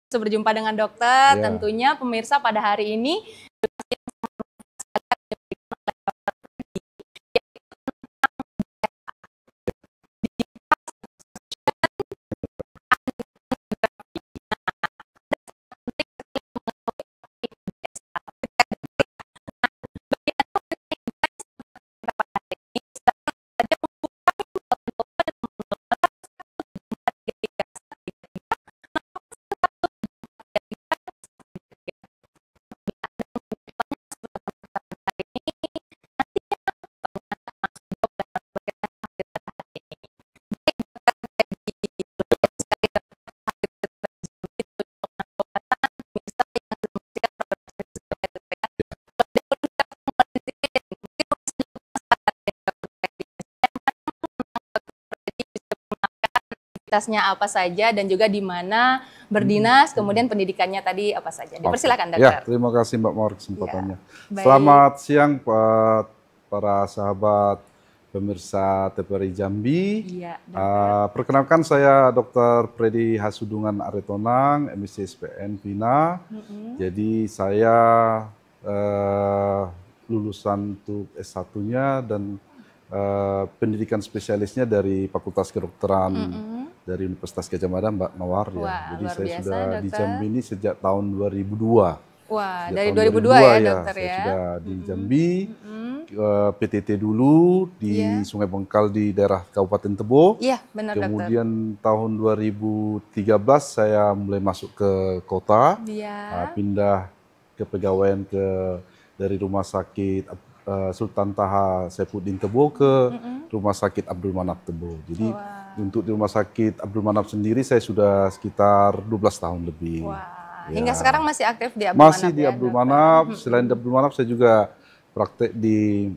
Bisa berjumpa dengan dokter. Ya. Tentunya pemirsa pada hari ini aktivitasnya apa saja dan juga di mana berdinas, kemudian pendidikannya tadi apa saja. Dipersilakan dokter. Ya, terima kasih Mbak Mawar kesempatannya. Baik. Selamat siang para sahabat pemirsa TVRI Jambi. Iya, dokter. Perkenalkan saya Dr. Freddy Hasudungan Aretonang, MSc SPN Vina. Jadi saya lulusan untuk S1-nya dan pendidikan spesialisnya dari Fakultas Kedokteran dari Universitas Gadjah Mada, Mbak Mawar. Wah, Ya. Jadi luar saya biasa, sudah di dokter. Jambi ini sejak tahun 2002. Wah, Sejak dari tahun 2002 ya dokter saya ya. sudah di Jambi, PTT dulu di Sungai Bengkal di daerah Kabupaten Tebo. Iya, benar dokter. Kemudian tahun 2013 saya mulai masuk ke kota, Iya. pindah kepegawaian dari Rumah Sakit Sultan Taha Saifuddin Tebo ke Rumah Sakit Abdul Manap Tebo. Jadi untuk di Rumah Sakit Abdul Manap sendiri saya sudah sekitar 12 tahun lebih. Wah, Ya. hingga sekarang masih aktif di Abdul Masih Manap di ya, Abdul dokter? Manap. Selain di Abdul Manap saya juga praktek di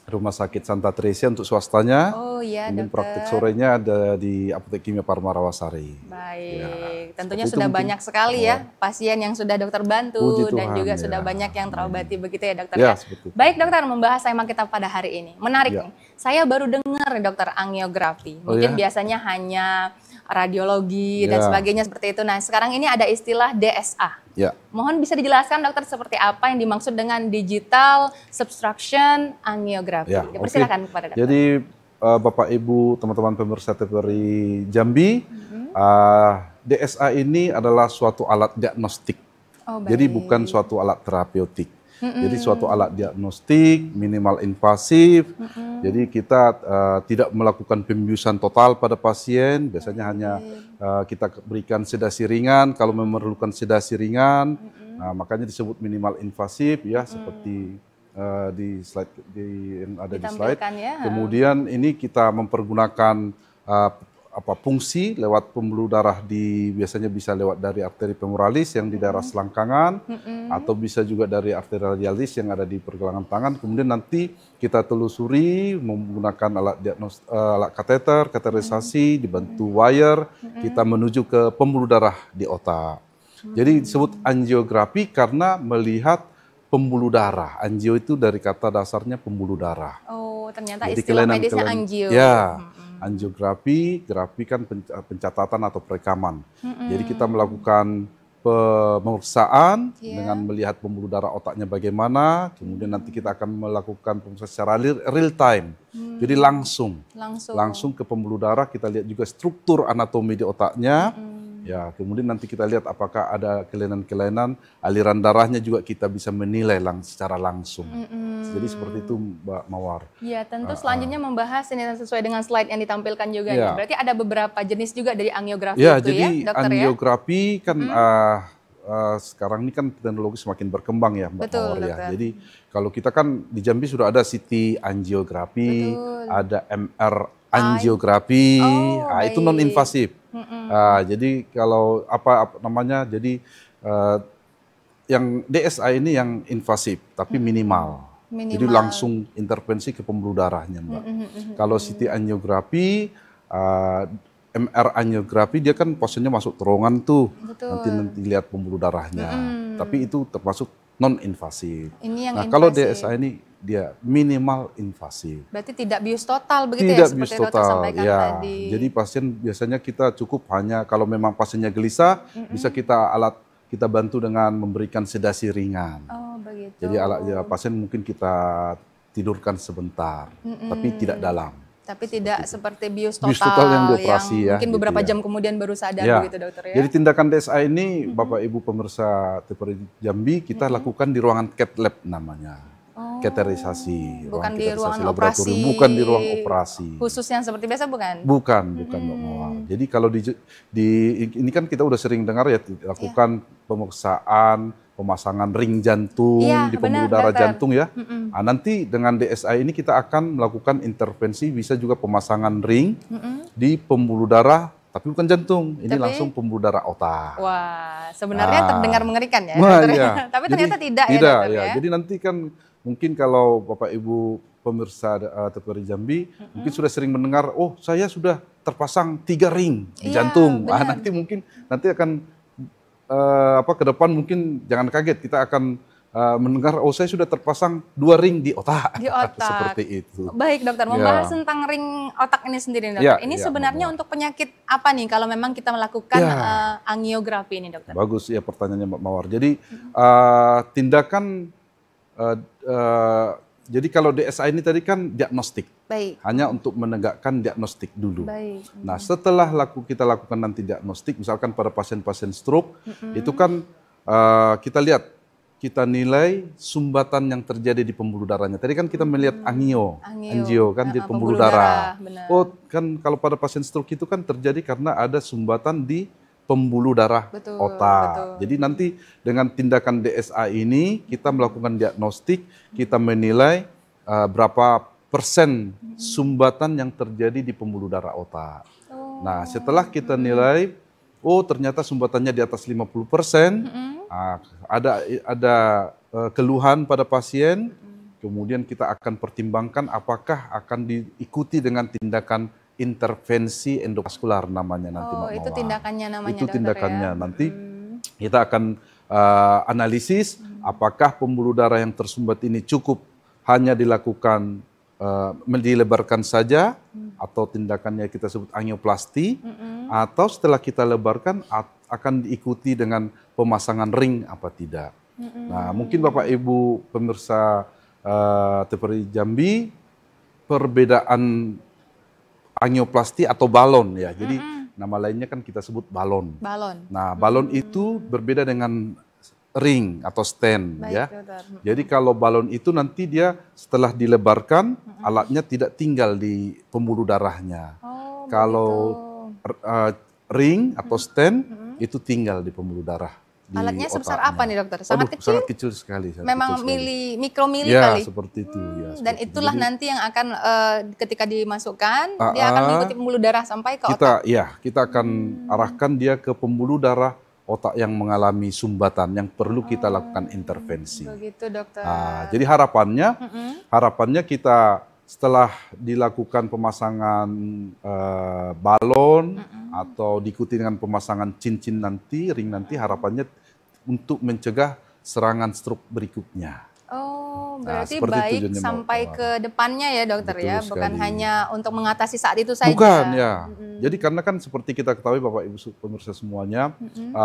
Rumah Sakit Santa Teresia untuk swastanya. Oh iya Kemudian dokter. praktek sorenya ada di Apotek Kimia Parma Rawasari. Baik, tentunya seperti itu sudah mungkin. banyak sekali ya pasien yang sudah dokter bantu Puji dan Tuhan, juga ya. sudah banyak yang terobati begitu ya dokter Ya, ya. seperti itu. Baik dokter, membahas tema kita pada hari ini. Menarik Ya. nih. Saya baru dengar dokter angiografi. Oh, Mungkin ya? biasanya hanya radiologi dan Ya. sebagainya seperti itu. Nah, sekarang ini ada istilah DSA. Ya. Mohon bisa dijelaskan dokter seperti apa yang dimaksud dengan digital subtraction angiografi. Ya, Dipersilakan oke. kepada dokter. Jadi Bapak Ibu teman-teman pemirsa TVRI Jambi, DSA ini adalah suatu alat diagnostik. Oh, Jadi baik. bukan suatu alat terapeutik. Jadi suatu alat diagnostik minimal invasif. Jadi kita tidak melakukan pembiusan total pada pasien. Biasanya hanya kita berikan sedasi ringan. Kalau memerlukan sedasi ringan, makanya disebut minimal invasif ya, seperti di slide yang ada di slide. Ditampilkan ya. Kemudian ini kita mempergunakan fungsi lewat pembuluh darah biasanya bisa lewat dari arteri femoralis yang di daerah selangkangan, atau bisa juga dari arteri radialis yang ada di pergelangan tangan. Kemudian nanti kita telusuri menggunakan alat kateter, kateterisasi, dibantu wire, kita menuju ke pembuluh darah di otak. Jadi disebut angiografi karena melihat pembuluh darah. Angio itu dari kata dasarnya pembuluh darah. Oh, ternyata Jadi istilah medisnya angio. Ya, angiografi, grafi kan pencatatan atau perekaman. Jadi kita melakukan pemeriksaan dengan melihat pembuluh darah otaknya bagaimana, kemudian nanti kita akan melakukan pemeriksaan secara real time. Jadi langsung ke pembuluh darah, kita lihat juga struktur anatomi di otaknya. Ya, kemudian nanti kita lihat apakah ada kelainan-kelainan, aliran darahnya juga kita bisa menilai secara langsung. Jadi seperti itu Mbak Mawar. Ya, tentu selanjutnya membahas ini sesuai dengan slide yang ditampilkan juga. Ya. Berarti ada beberapa jenis juga dari angiografi Ya, itu jadi ya, dokter ya? angiografi kan sekarang ini kan teknologi semakin berkembang ya Mbak Betul, Mawar ya. dokter. Jadi kalau kita kan di Jambi sudah ada CT angiografi, ada MR angiografi, itu non invasif. Jadi kalau jadi yang DSA ini yang invasif tapi minimal. Jadi langsung intervensi ke pembuluh darahnya Mbak. Kalau CT angiografi, MR angiografi dia kan posenya masuk terowongan tuh. Nanti lihat pembuluh darahnya. Tapi itu termasuk non invasif. Ini yang kalau invasif. DSA ini dia minimal invasif. Berarti tidak bius total begitu Tidak ya, bius seperti dokter total, sampaikan ya. tadi. Jadi pasien biasanya kita cukup hanya kalau memang pasiennya gelisah, bisa kita bantu dengan memberikan sedasi ringan. Oh begitu. Jadi pasien mungkin kita tidurkan sebentar, tapi tidak dalam. Tapi tidak seperti bius Bius total yang total dioperasi ya, mungkin gitu beberapa ya. jam kemudian baru sadar Ya. begitu dokter ya. Jadi tindakan DSA ini Bapak Ibu pemirsa TVRI Jambi kita lakukan di ruangan cath lab namanya. Katerisasi, bukan di katerisasi ruangan laboratorium, operasi. bukan di ruang operasi. Khusus yang seperti biasa bukan? Bukan Mbak Mawar. Jadi kalau ini kan kita udah sering dengar ya dilakukan pemeriksaan, pemasangan ring jantung Iya, di pembuluh benar, darah dokter. jantung ya. Nah, nanti dengan DSA ini kita akan melakukan intervensi, bisa juga pemasangan ring di pembuluh darah, tapi bukan jantung. Ini Tapi? langsung pembuluh darah otak. Wah, sebenarnya terdengar mengerikan ya, Wah, dokter ya. iya. Tapi Jadi, ternyata tidak ya, tidak, dokter ya. Jadi nanti kan mungkin kalau Bapak Ibu pemirsa TVRI Jambi mungkin sudah sering mendengar, oh saya sudah terpasang 3 ring di Iya, jantung. benar. Nanti mungkin akan ke depan mungkin jangan kaget, kita akan mendengar, oh saya sudah terpasang 2 ring di otak. Di otak. Seperti itu. Baik dokter, Ya. membahas tentang ring otak ini sendiri dokter. Ya, Ini ya, sebenarnya Mawar. untuk penyakit apa nih kalau memang kita melakukan Ya. angiografi ini dokter? Bagus ya pertanyaannya Mbak Mawar. Jadi tindakan jadi kalau DSA ini tadi kan diagnostik, Baik, hanya untuk menegakkan diagnostik dulu. baik. Nah, setelah kita lakukan nanti diagnostik, misalkan pada pasien-pasien stroke, itu kan kita lihat, kita nilai sumbatan yang terjadi di pembuluh darahnya. Tadi kan kita melihat angio kan di pembuluh darah. benar. Oh, kan kalau pada pasien stroke itu kan terjadi karena ada sumbatan di pembuluh darah Betul, otak. betul. Jadi nanti dengan tindakan DSA ini kita melakukan diagnostik, kita menilai berapa persen sumbatan yang terjadi di pembuluh darah otak. Oh. Nah, setelah kita nilai, oh ternyata sumbatannya di atas 50%, ada keluhan pada pasien, kemudian kita akan pertimbangkan apakah akan diikuti dengan tindakan intervensi endovaskular namanya nanti Mbak itu Mawar. tindakannya namanya Itu dokter tindakannya. ya. Nanti kita akan analisis apakah pembuluh darah yang tersumbat ini cukup hanya dilakukan dilebarkan saja atau tindakannya kita sebut angioplasti, atau setelah kita lebarkan akan diikuti dengan pemasangan ring apa tidak. Nah, mungkin Bapak Ibu pemirsa TVRI Jambi, perbedaan angioplasti atau balon ya. Jadi nama lainnya kan kita sebut balon. Balon. Nah, balon itu berbeda dengan ring atau stand Baik, ya. dokter. Jadi kalau balon itu nanti dia setelah dilebarkan, alatnya tidak tinggal di pembuluh darahnya. Oh, Kalau begitu. ring atau stand itu tinggal di pembuluh darah. Di Alatnya sebesar otaknya. apa nih dokter? Sangat Aduh, kecil? sangat kecil sekali. sangat Memang kecil sekali. mikromili Ya, kali. seperti itu. Ya, Dan seperti itu. itulah Jadi, nanti yang akan ketika dimasukkan dia akan mengikuti pembuluh darah sampai ke otak. kita akan arahkan dia ke pembuluh darah otak yang mengalami sumbatan yang perlu kita lakukan intervensi. Begitu dokter. Nah, jadi harapannya kita setelah dilakukan pemasangan balon atau diikuti dengan pemasangan cincin nanti, ring nanti, harapannya untuk mencegah serangan stroke berikutnya. Oh, Nah, berarti seperti itu baik tujuannya, sampai Mawar. ke depannya ya dokter Betul ya, bukan sekali. hanya untuk mengatasi saat itu saja. Bukan ya. Jadi karena kan seperti kita ketahui Bapak Ibu pemirsa semuanya,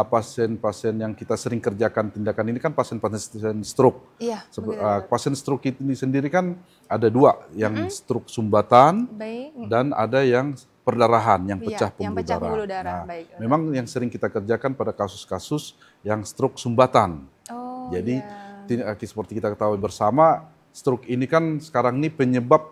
pasien-pasien yang kita sering kerjakan tindakan ini kan pasien-pasien stroke. Iya, begitu, Pasien stroke ini sendiri kan ada 2, yang stroke sumbatan baik. dan ada yang perdarahan, yang Iya, pecah yang pembuluh pecah darah. pembuluh darah, Nah, baik. memang yang sering kita kerjakan pada kasus-kasus yang stroke sumbatan. Oh, Jadi iya. seperti kita ketahui bersama, stroke ini kan sekarang ini penyebab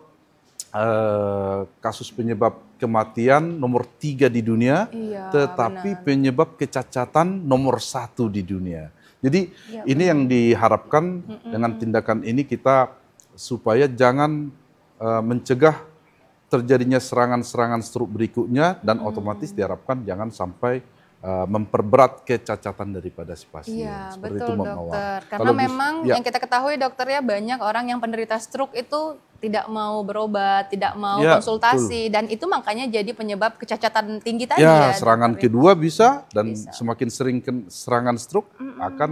kasus penyebab kematian nomor 3 di dunia, Iya, tetapi benar. penyebab kecacatan nomor 1 di dunia. Jadi Iya, ini yang diharapkan dengan tindakan ini kita supaya jangan mencegah terjadinya serangan-serangan stroke berikutnya, dan otomatis diharapkan jangan sampai memperberat kecacatan daripada si pasien. Iya, Seperti betul itu, Mbak Mawar. dokter. Karena Kalau memang ya, yang kita ketahui dokter ya, banyak orang yang penderita stroke itu tidak mau berobat, tidak mau Ya, konsultasi, dan itu makanya jadi penyebab kecacatan tinggi tadi ya, ya. serangan dokter. kedua bisa, dan Bisa. semakin sering serangan stroke akan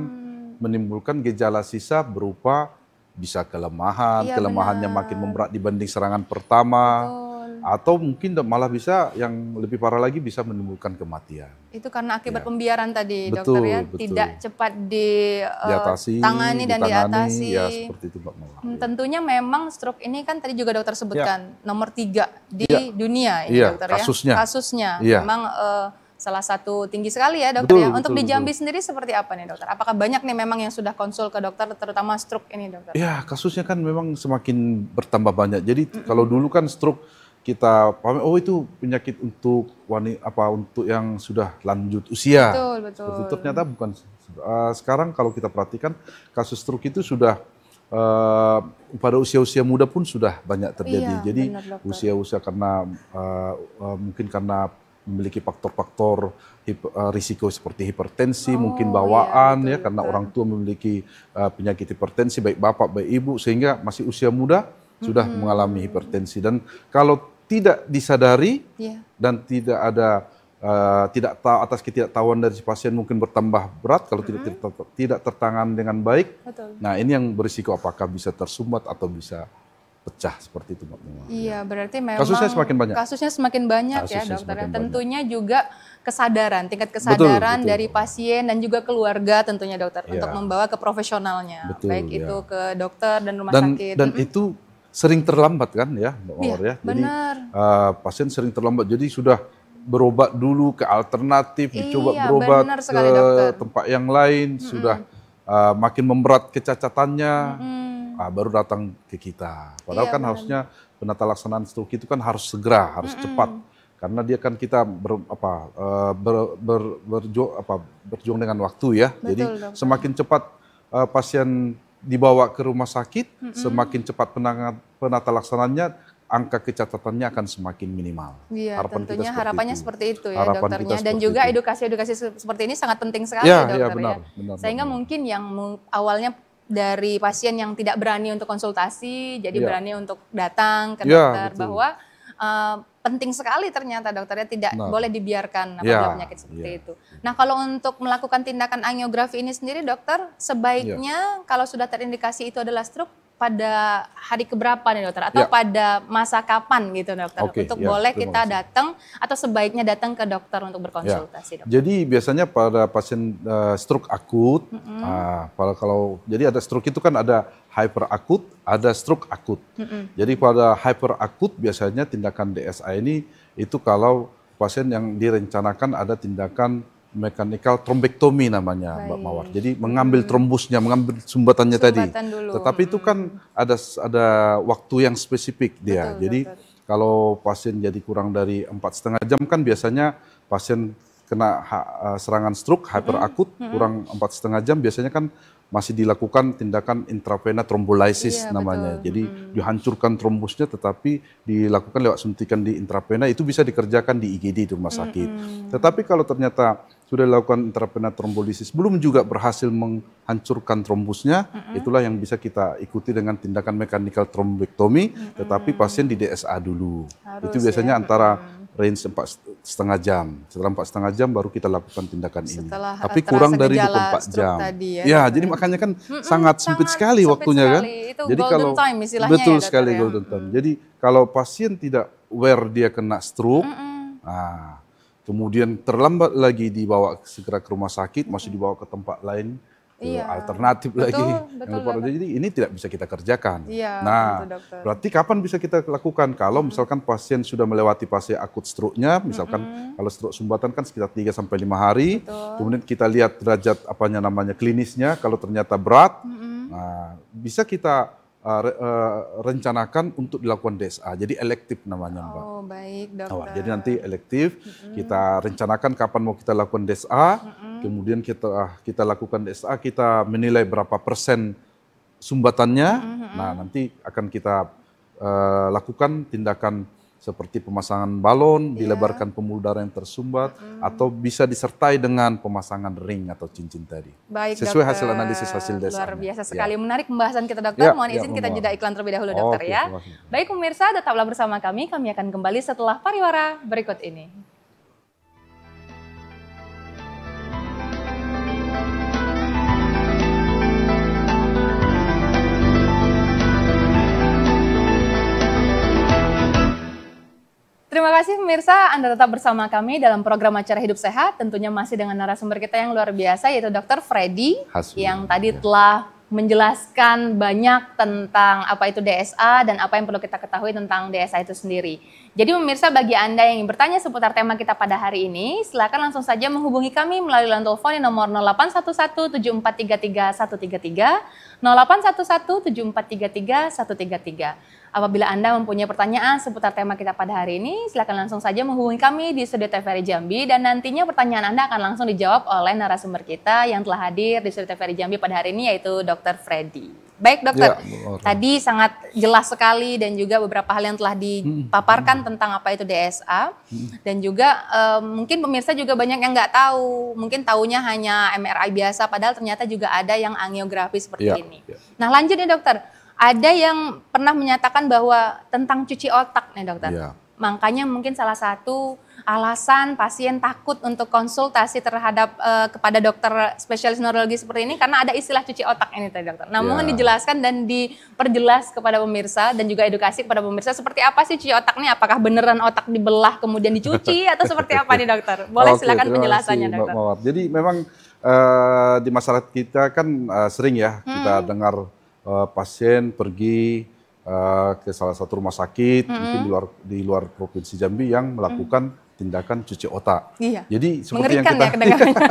menimbulkan gejala sisa berupa bisa kelemahan, Iya, kelemahannya benar. makin memberat dibanding serangan pertama, Betul. atau mungkin malah bisa yang lebih parah lagi bisa menimbulkan kematian. Itu karena akibat Ya. pembiaran tadi, dokter ya, Betul, tidak betul. cepat Diatasi, ditangani dan ditangani, diatasi. ya seperti itu Mbak Mawar. Tentunya memang stroke ini kan tadi juga dokter sebutkan nomor 3 di Ya. dunia ini Iya, dokter kasusnya. ya. Kasusnya Iya. memang salah satu tinggi sekali ya dokter Betul, ya. Untuk betul, di Jambi betul. sendiri seperti apa nih dokter? Apakah banyak nih memang yang sudah konsul ke dokter terutama stroke ini dokter? Ya, kasusnya kan memang semakin bertambah banyak. Jadi kalau dulu kan stroke kita pahami, oh itu penyakit untuk untuk yang sudah lanjut usia. Betul, betul. Seperti itu ternyata bukan. Sekarang kalau kita perhatikan kasus stroke itu sudah pada usia-usia muda pun sudah banyak terjadi. Iya, Jadi benar, dokter. usia-usia karena mungkin karena memiliki faktor-faktor risiko seperti hipertensi, mungkin bawaan iya, betul, ya, karena dokter. orang tua memiliki penyakit hipertensi baik bapak baik ibu, sehingga masih usia muda sudah mengalami hipertensi. Dan kalau tidak disadari Iya. dan tidak ada atas ketidaktahuan dari si pasien mungkin bertambah berat kalau tidak tertangani dengan baik. Betul. Nah, ini yang berisiko apakah bisa tersumbat atau bisa pecah seperti itu Mbak Mawar. Iya, berarti memang Kasusnya semakin banyak. Kasusnya semakin banyak ya Kasusnya dokter. semakin Tentunya juga kesadaran, tingkat kesadaran betul. dari pasien dan juga keluarga tentunya dokter Iya. untuk membawa ke profesionalnya, Betul, baik ya. itu ke dokter dan rumah Dan sakit. itu sering terlambat kan ya Mbak Mawar Iya, ya. Jadi benar. pasien sering terlambat. Jadi sudah berobat dulu ke alternatif, dicoba Iya, berobat benar ke sekali, dokter. tempat yang lain, sudah makin memberat kecacatannya, baru datang ke kita. Padahal Iya, kan benar. harusnya penata laksanaan stroke itu kan harus segera, harus cepat. Karena dia kan kita berjuang dengan waktu ya. Jadi dokter. semakin cepat pasien dibawa ke rumah sakit, semakin cepat penata laksananya, angka kecatatannya akan semakin minimal. Iya, Harapan kita tentunya seperti harapannya itu. seperti itu ya Harapan kita dokternya. Dan seperti juga itu. edukasi-edukasi seperti ini sangat penting sekali Ya, dokter ya, ya. benar, Sehingga benar. mungkin yang awalnya dari pasien yang tidak berani untuk konsultasi, jadi Iya. berani untuk datang ke Ya, dokter betul. bahwa penting sekali ternyata dokternya tidak Benar. boleh dibiarkan apabila Ya, penyakit seperti ya. itu. Nah, kalau untuk melakukan tindakan angiografi ini sendiri dokter, sebaiknya kalau sudah terindikasi itu adalah stroke pada hari keberapa nih dokter? Atau Ya. pada masa kapan gitu dokter? Oke, Untuk ya, boleh terima kita kasih. datang atau sebaiknya datang ke dokter untuk berkonsultasi dokter? Jadi biasanya pada pasien stroke akut, jadi ada stroke itu kan ada hyperakut, ada stroke akut. Jadi pada hyperakut biasanya tindakan DSA ini itu kalau pasien yang direncanakan ada tindakan mechanical thrombectomy namanya Mbak Baik. Mawar. Jadi mengambil trombusnya, mengambil sumbatannya tadi. Sumbatan dulu. Tetapi itu kan ada waktu yang spesifik dia. Betul, Jadi dokter. kalau pasien jadi kurang dari 4,5 jam kan biasanya pasien kena serangan stroke hyperakut kurang 4,5 jam biasanya kan masih dilakukan tindakan intravena thrombolysis Iya, namanya. betul. Jadi dihancurkan trombusnya tetapi dilakukan lewat suntikan di intravena, itu bisa dikerjakan di IGD di rumah sakit. Tetapi kalau ternyata sudah dilakukan intravena thrombolysis belum juga berhasil menghancurkan trombusnya, itulah yang bisa kita ikuti dengan tindakan mechanical thrombectomy, tetapi pasien di DSA dulu. Harus Itu biasanya ya. antara range 4,5 jam. Setelah 4,5 jam baru kita lakukan tindakan ini. Setelah Tapi terasa kurang dari gejala 24 stroke jam. tadi ya, Ya, dokter. jadi makanya kan sangat sempit sekali sempit waktunya kan. sekali. Itu Jadi golden time istilahnya betul ya, dokter sekali ya. golden time. Jadi kalau pasien tidak aware dia kena stroke, kemudian terlambat lagi dibawa segera ke rumah sakit, masih dibawa ke tempat lain, ke Iya. alternatif Betul, lagi. betul, Yang lebih- jadi ini tidak bisa kita kerjakan. Iya, Nah, betul, dokter. berarti kapan bisa kita lakukan? Kalau misalkan pasien sudah melewati fase akut stroke-nya, misalkan kalau stroke sumbatan kan sekitar 3 sampai 5 hari, kemudian kita lihat derajat klinisnya, kalau ternyata berat, nah, bisa kita rencanakan untuk dilakukan DSA. Jadi elektif namanya, Mbak. Oh, baik dokter. Awal. Jadi nanti elektif, kita rencanakan kapan mau kita lakukan DSA, kemudian kita lakukan DSA, kita menilai berapa persen sumbatannya, nah nanti akan kita lakukan tindakan seperti pemasangan balon, dilebarkan pembuluh darah yang tersumbat, atau bisa disertai dengan pemasangan ring atau cincin tadi. Baik, Sesuai dokter. hasil analisis hasil DSA. Luar biasa sekali. Menarik pembahasan kita dokter. Ya, Mohon ya, izin kita mohon jeda maaf. iklan terlebih dahulu dokter Oke, ya. terima kasih. Baik pemirsa, tetaplah bersama kami. Kami akan kembali setelah pariwara berikut ini. Terima kasih pemirsa, Anda tetap bersama kami dalam program acara Hidup Sehat. Tentunya masih dengan narasumber kita yang luar biasa, yaitu Dr. Freddy, yang tadi telah menjelaskan banyak tentang apa itu DSA dan apa yang perlu kita ketahui tentang DSA itu sendiri. Jadi pemirsa, bagi Anda yang ingin bertanya seputar tema kita pada hari ini, silakan langsung saja menghubungi kami melalui line telepon di nomor 08117433 133, 08117433 133. Apabila Anda mempunyai pertanyaan seputar tema kita pada hari ini, silakan langsung saja menghubungi kami di Studio TVRI Jambi, dan nantinya pertanyaan Anda akan langsung dijawab oleh narasumber kita yang telah hadir di Studio TVRI Jambi pada hari ini, yaitu Dr. Freddy. Baik dokter, tadi sangat jelas sekali dan juga beberapa hal yang telah dipaparkan tentang apa itu DSA, dan juga mungkin pemirsa juga banyak yang nggak tahu, mungkin taunya hanya MRI biasa, padahal ternyata juga ada yang angiografi seperti ini. Nah lanjut nih dokter. Ada yang pernah menyatakan bahwa tentang cuci otak nih dokter. Makanya mungkin salah satu alasan pasien takut untuk konsultasi terhadap kepada dokter spesialis neurologi seperti ini karena ada istilah cuci otak ini tadi dokter. Nah mohon dijelaskan dan diperjelas kepada pemirsa dan juga edukasi kepada pemirsa seperti apa sih cuci otak ini? Apakah beneran otak dibelah kemudian dicuci atau seperti apa nih dokter? Boleh silakan penjelasannya dokter. Jadi memang di masyarakat kita kan sering ya kita dengar pasien pergi ke salah satu rumah sakit mungkin di luar provinsi Jambi yang melakukan tindakan cuci otak. Jadi seperti mengerikan yang kita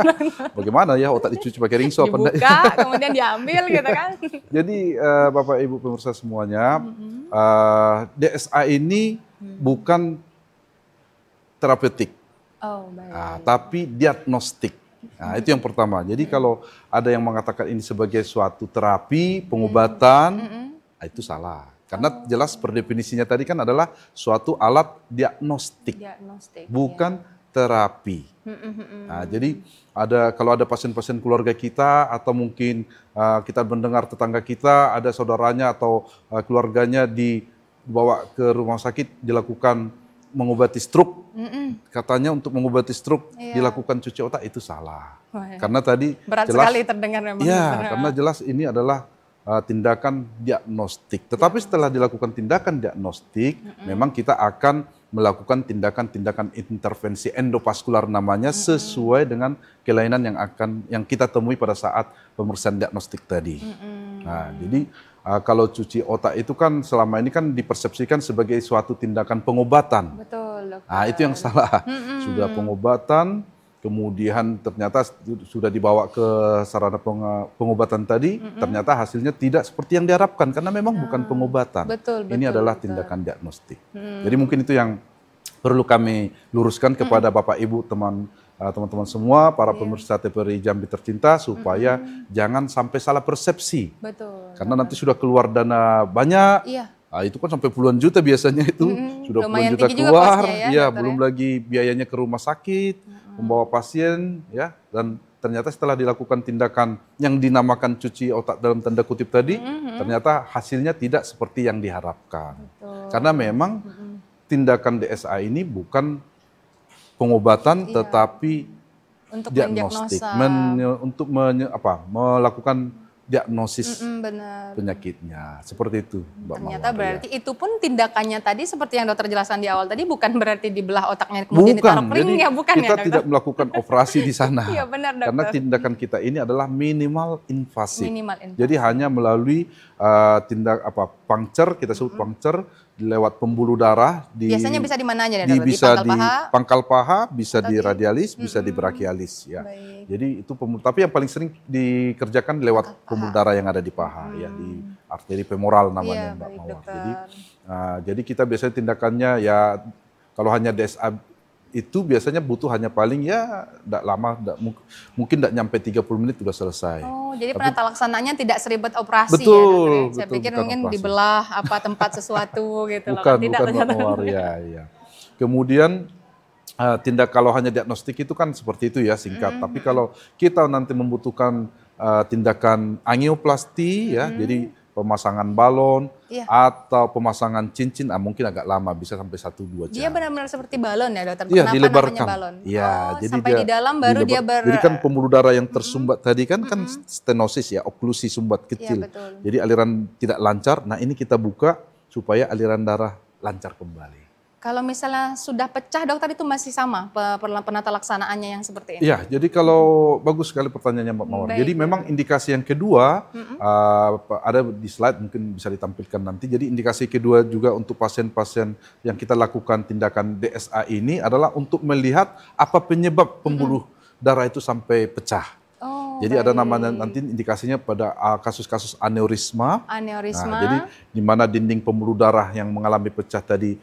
bagaimana ya otak dicuci pakai ringso apa enggak? Dibuka kemudian diambil gitu kan. Jadi Bapak Ibu pemirsa semuanya, DSA ini bukan terapeutik. Tapi diagnostik. Nah, itu yang pertama. Jadi kalau ada yang mengatakan ini sebagai suatu terapi, pengobatan, itu salah. Karena jelas per definisinya tadi kan adalah suatu alat diagnostik, bukan terapi. Nah, jadi kalau ada pasien-pasien keluarga kita atau mungkin kita mendengar tetangga kita ada saudaranya atau keluarganya dibawa ke rumah sakit dilakukan mengobati stroke, katanya untuk mengobati stroke dilakukan cuci otak, itu salah. Karena tadi berat jelas, sekali terdengar memang. Karena jelas ini adalah tindakan diagnostik. Tetapi setelah dilakukan tindakan diagnostik, memang kita akan melakukan tindakan-tindakan intervensi endovaskular namanya sesuai dengan kelainan yang kita temui pada saat pemeriksaan diagnostik tadi. Nah, jadi kalau cuci otak itu kan selama ini kan dipersepsikan sebagai suatu tindakan pengobatan. Betul, dokter. Nah, itu yang salah. Sudah pengobatan, kemudian ternyata sudah dibawa ke sarana pengobatan tadi, ternyata hasilnya tidak seperti yang diharapkan karena memang bukan pengobatan. Ini adalah tindakan diagnostik. Jadi mungkin itu yang perlu kami luruskan kepada Bapak Ibu teman-teman semua, para pemirsa TVRI Jambi tercinta, supaya jangan sampai salah persepsi. Karena nanti sudah keluar dana banyak, itu kan sampai puluhan juta biasanya itu, sudah puluhan juta keluar, belum lagi biayanya ke rumah sakit, membawa pasien, dan ternyata setelah dilakukan tindakan yang dinamakan cuci otak dalam tanda kutip tadi, ternyata hasilnya tidak seperti yang diharapkan. Karena memang tindakan DSA ini bukan pengobatan, tetapi untuk diagnostik, untuk melakukan diagnosis penyakitnya, seperti itu, Mbak Mawar. Ternyata berarti itu pun tindakannya tadi seperti yang dokter jelaskan di awal tadi, bukan berarti dibelah otaknya kemudian ditaruh ring, ya bukan kita ya dokter? tidak melakukan operasi di sana. Iya benar dokter. Karena tindakan kita ini adalah minimal invasif. Jadi hanya melalui puncture, kita sebut puncture lewat pembuluh darah. Biasanya bisa di mana aja ya dokter? Bisa di pangkal paha, bisa di radialis, bisa di brachialis ya. Jadi itu tapi yang paling sering dikerjakan lewat pembuluh darah yang ada di paha ya, di arteri femoral namanya Mbak Mawar. Jadi kita biasanya tindakannya ya kalau hanya DSA itu biasanya butuh hanya paling tidak lama, mungkin tidak nyampe 30 menit sudah selesai. Oh, jadi penata laksananya tidak seribet operasi betul, ya dokter? Saya pikir mungkin operasi. Dibelah tempat sesuatu gitu bukan, loh. Bukan Mbak Mawar, ya. Kemudian kalau hanya diagnostik itu kan seperti itu ya, singkat. Tapi kalau kita nanti membutuhkan tindakan angioplasti ya, jadi pemasangan balon atau pemasangan cincin, mungkin agak lama, bisa sampai 1-2 jam. Dia benar-benar seperti balon ya dokter? Iya, dilebarkan. Balon? Jadi sampai di dalam baru dia Jadi kan pembuluh darah yang tersumbat tadi kan stenosis ya, oklusi sumbat kecil. Jadi aliran tidak lancar, nah ini kita buka supaya aliran darah lancar kembali. Kalau misalnya sudah pecah dokter itu masih sama penata laksanaannya yang seperti ini? Iya, jadi kalau bagus sekali pertanyaannya Mbak Mawar. Baik, Jadi memang indikasi yang kedua, ada di slide mungkin bisa ditampilkan nanti. Jadi indikasi kedua juga untuk pasien-pasien yang kita lakukan tindakan DSA ini adalah untuk melihat apa penyebab pembuluh darah itu sampai pecah. Oh, jadi baik. ada namanya nanti indikasinya pada kasus-kasus aneurisma. Aneurisma. Nah, jadi di mana dinding pembuluh darah yang mengalami pecah tadi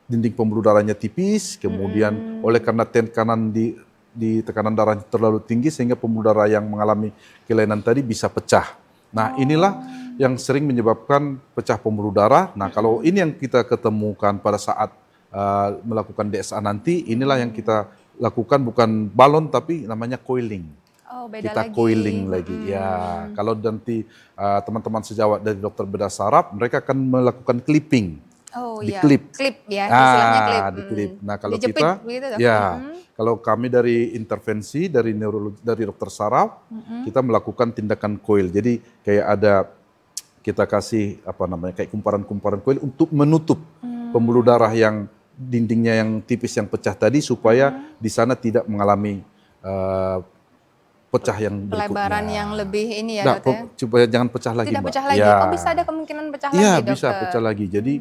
dinding pembuluh darahnya tipis, kemudian oleh karena tekanan di tekanan darah terlalu tinggi sehingga pembuluh darah yang mengalami kelainan tadi bisa pecah. Nah, inilah yang sering menyebabkan pecah pembuluh darah. Nah, kalau ini yang kita ketemukan pada saat melakukan DSA nanti, inilah yang kita lakukan bukan balon tapi namanya coiling. Oh, beda kita lagi. coiling lagi. Ya, kalau nanti teman-teman sejawat dari dokter bedah saraf, mereka akan melakukan clipping. Oh di iya, klip. Klip ya, istilahnya klip. Di klip. Nah, kalau dijepit kita begitu, dok? ya, kalau kami dari intervensi dari neurologi dari dokter saraf, kita melakukan tindakan coil. Jadi kayak ada kita kasih apa namanya kayak kumparan-kumparan coil untuk menutup pembuluh darah yang dindingnya yang tipis yang pecah tadi supaya di sana tidak mengalami pecah yang berikutnya. Pelebaran yang lebih ini ya, Nah, dok ya? supaya jangan pecah lagi, Tidak Mbak. pecah lagi. Ya. Oh, bisa ada kemungkinan pecah Iya, lagi, dokter? bisa pecah lagi. Jadi